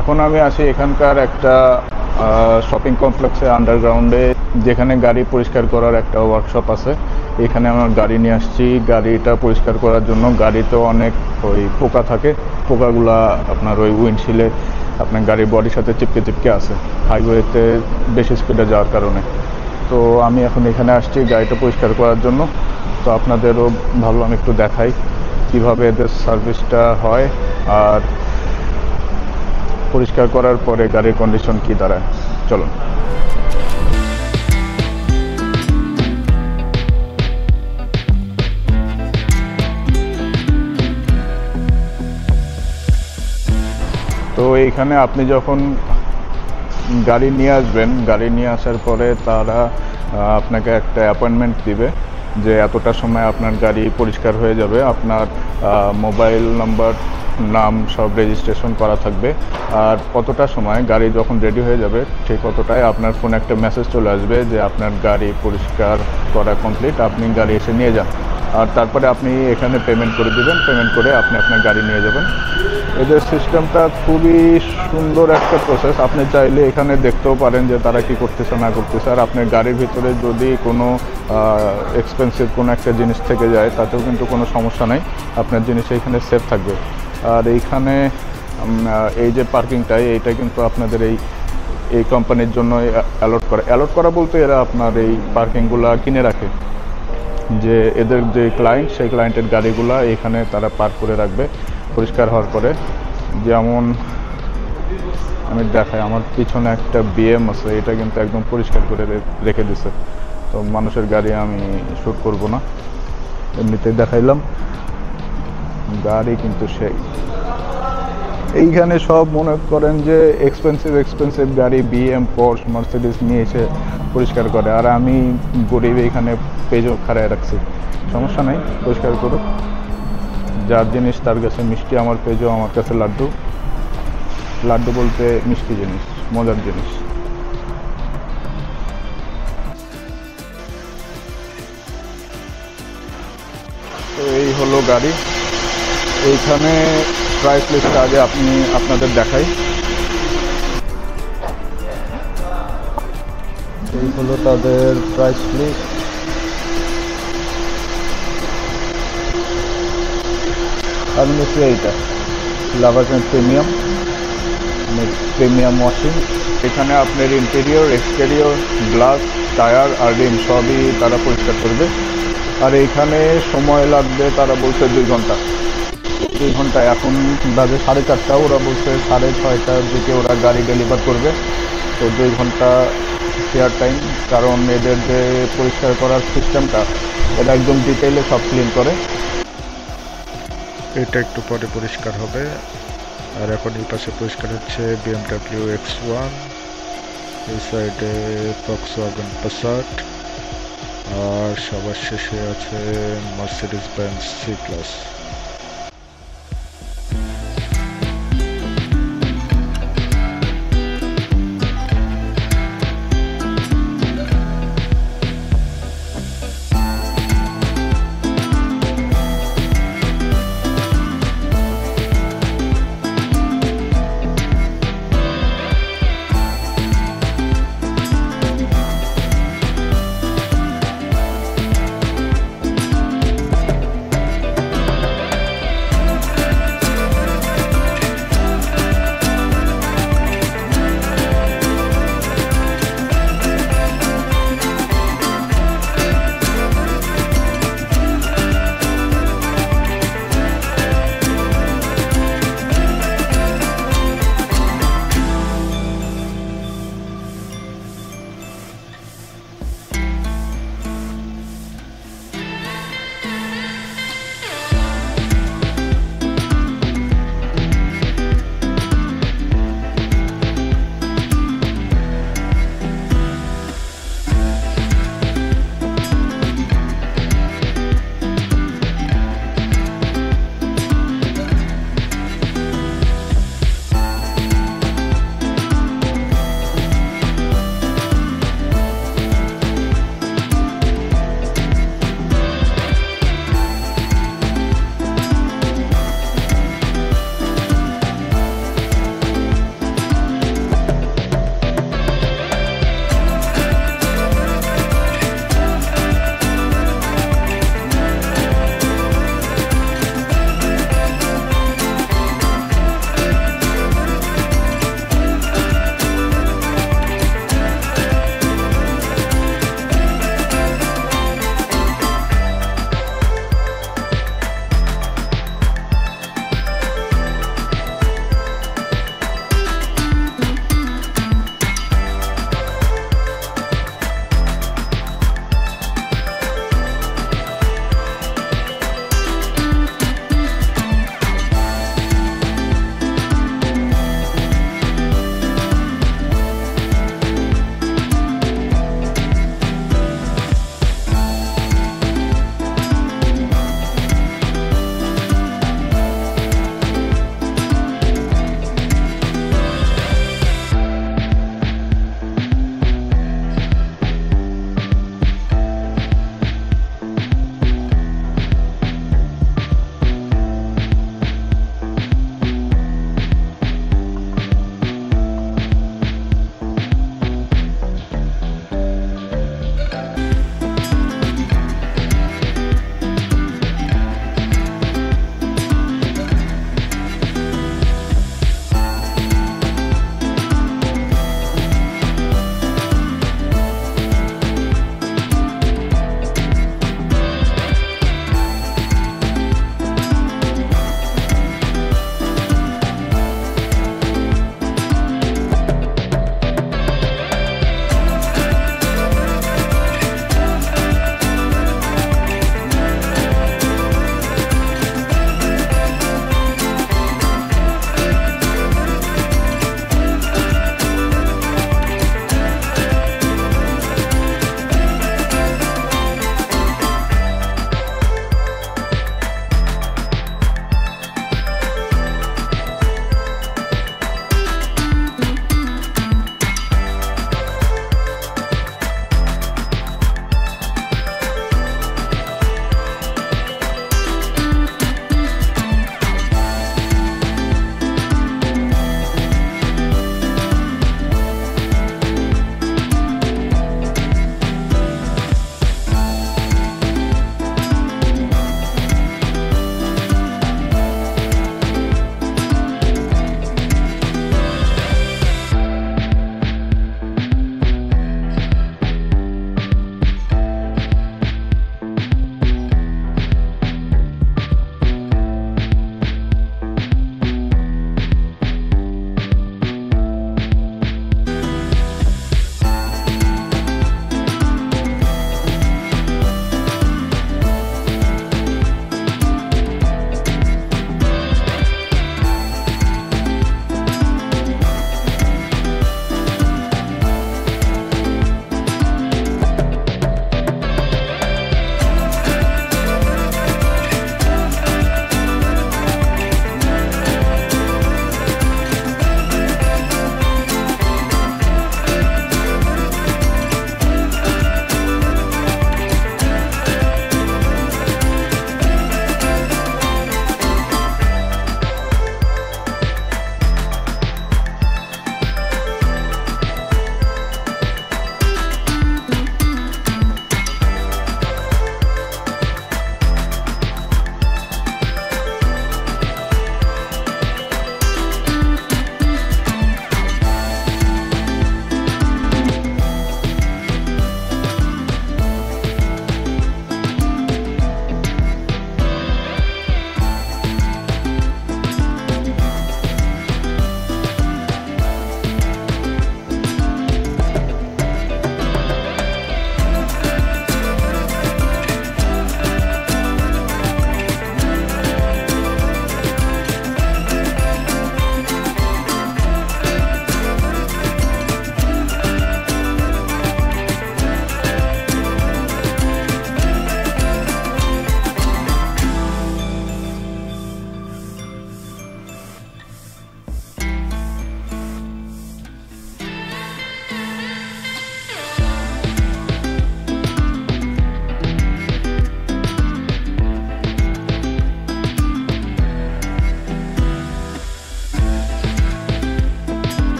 এখন আমি আছি এখানকার একটা শপিং কমপ্লেক্সে আন্ডারগ্রাউন্ডে, যেখানে গাড়ি পরিষ্কার করার একটা ওয়ার্কশপ আছে। এখানে আমার গাড়ি নিয়ে আসছি গাড়িটা পরিষ্কার করার জন্য। গাড়িতে অনেক ওই পোকা থাকে, পোকাগুলা আপনার ওই উইন্ডশিলে আপনার গাড়ির বডির সাথে চিপকে চিপকে আছে হাইওয়েতে বেশি স্পিডে যাওয়ার কারণে। তো আমি এখন এখানে আসছি গাড়িটা পরিষ্কার করার জন্য। তো আপনাদেরও ভাবলাম একটু দেখাই কিভাবে এদের সার্ভিসটা হয় আর পরিষ্কার করার পরে গাড়ির কন্ডিশন কি দাঁড়ায়। চলুন। তো এইখানে আপনি যখন গাড়ি নিয়ে আসবেন, গাড়ি নিয়ে আসার পরে তারা আপনাকে একটা অ্যাপয়েন্টমেন্ট দিবে যে এতটা সময় আপনার গাড়ি পরিষ্কার হয়ে যাবে। আপনার মোবাইল নাম্বার, নাম সব রেজিস্ট্রেশন করা থাকবে। আর কতটা সময় গাড়ি যখন রেডি হয়ে যাবে ঠিক কতটায় আপনার ফোনে একটা মেসেজ চলে আসবে যে আপনার গাড়ি পরিষ্কার করা কমপ্লিট, আপনি গাড়ি এসে নিয়ে যান। আর তারপরে আপনি এখানে পেমেন্ট করে দেবেন, পেমেন্ট করে আপনি আপনার গাড়ি নিয়ে যাবেন। এদের সিস্টেমটা খুবই সুন্দর একটা প্রসেস। আপনি চাইলে এখানে দেখতেও পারেন যে তারা কি করতেছে না করতেছে। আর আপনার গাড়ির ভিতরে যদি কোনো এক্সপেন্সিভ কোনো একটা জিনিস থেকে যায় তাতেও কিন্তু কোনো সমস্যা নাই, আপনার জিনিস এখানে সেফ থাকবে। আর এইখানে এই যে পার্কিংটা, এইটা কিন্তু আপনাদের এই কোম্পানির জন্য অ্যালট করা বলতে এরা আপনার এই পার্কিংগুলো কিনে রাখে, যে এদের যে ক্লায়েন্ট সেই ক্লায়েন্টের গাড়িগুলো এখানে তারা পার্ক করে রাখবে পরিষ্কার হওয়ার পরে। যেমন আমি দেখাই, আমার পিছনে একটা বিএম আছে, এটা কিন্তু একদম পরিষ্কার করে রেখে দিছে। তো মানুষের গাড়ি আমি শ্যুট করব না, এমনিতেই দেখাইলাম। গাড়ি কিন্তু সেই এইখানে সব মনে করেন যে এক্সপেন্সিভ গাড়ি বিএম, পর্শ, মার্সিডিজ নিয়ে এসে পরিষ্কার করে। আর আমি গরিব এইখানে পেজও খাড়ায় রাখছি, সমস্যা নাই, পরিষ্কার করুক। যার জিনিস তার কাছে মিষ্টি, আমার পেজও আমার কাছে লাড্ডু। লাড্ডু বলতে মিষ্টি জিনিস, মজার জিনিস। তো এই হলো গাড়ি। এইখানে প্রাইস লিস্টটা আগে আপনাদের দেখাই। এই হলো তাদের প্রাইস লিস্ট। আমি নিচ্ছি এইটা লাভার প্রিমিয়াম ওয়াশিং। এখানে আপনার ইন্টেরিয়র, এক্সটেরিয়র, গ্লাস, টায়ার আর রিম সবই তারা পরিষ্কার করবে। আর এইখানে সময় লাগবে তারা বলছে 2 ঘন্টা। 2 ঘন্টা, এখন বাজে 4:30, ওরা বলছে 6:30টার দিকে ওরা গাড়ি ডেলিভার করবে। তো 2 ঘন্টা ফেয়ার টাইম, কারণ এদের যে পরিষ্কার করার সিস্টেমটা এটা একদম ডিটেইলে সব ক্লিন করে। এটা একটু পরে পরিষ্কার হবে। আর এখন এই পাশে পরিষ্কার হচ্ছে BMW X1, এই সাইডে Volkswagen Passat, আর সবার শেষে আছে Mercedes-Benz C-Class।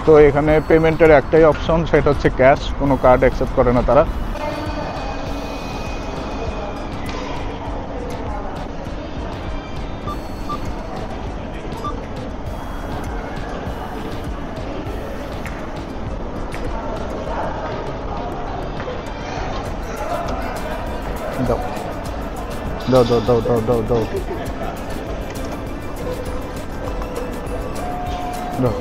তো এখানে পেমেন্টের একটাই অপশন, সেটা হচ্ছে ক্যাশ, কোনো কার্ড অ্যাকসেপ্ট করে না তারা। দাও দাও দাও দাও দাও দাও দাও দাও।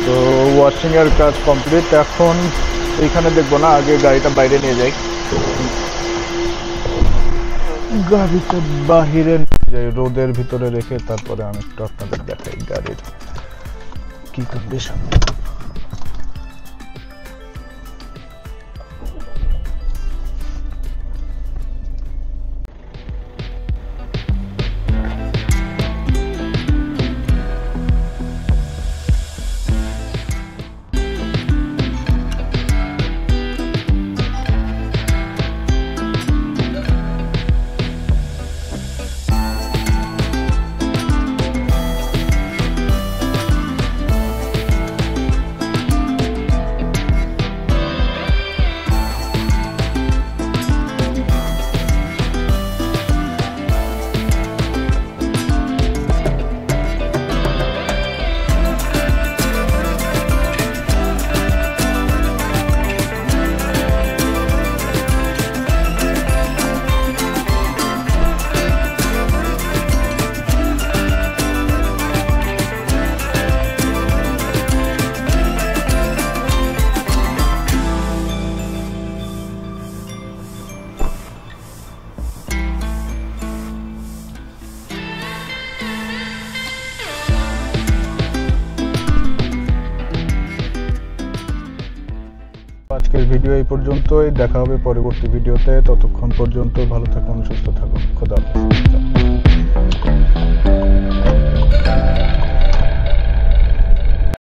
তো ওয়াশিং এর কাজ কমপ্লিট। এখন এইখানে দেখবো না, আগে গাড়িটা বাইরে নিয়ে যাই, গাড়িটা বাহিরে নিয়ে যাই রোদের ভিতরে রেখে, তারপরে আমি একটু আপনাদের দেখাই গাড়ির কি কন্ডিশন। আজকের ভিডিও এই পর্যন্তই, দেখা হবে পরবর্তী ভিডিওতে। ততক্ষণ পর্যন্ত ভালো থাকুন, সুস্থ থাকুন, খোদা হাফেজ।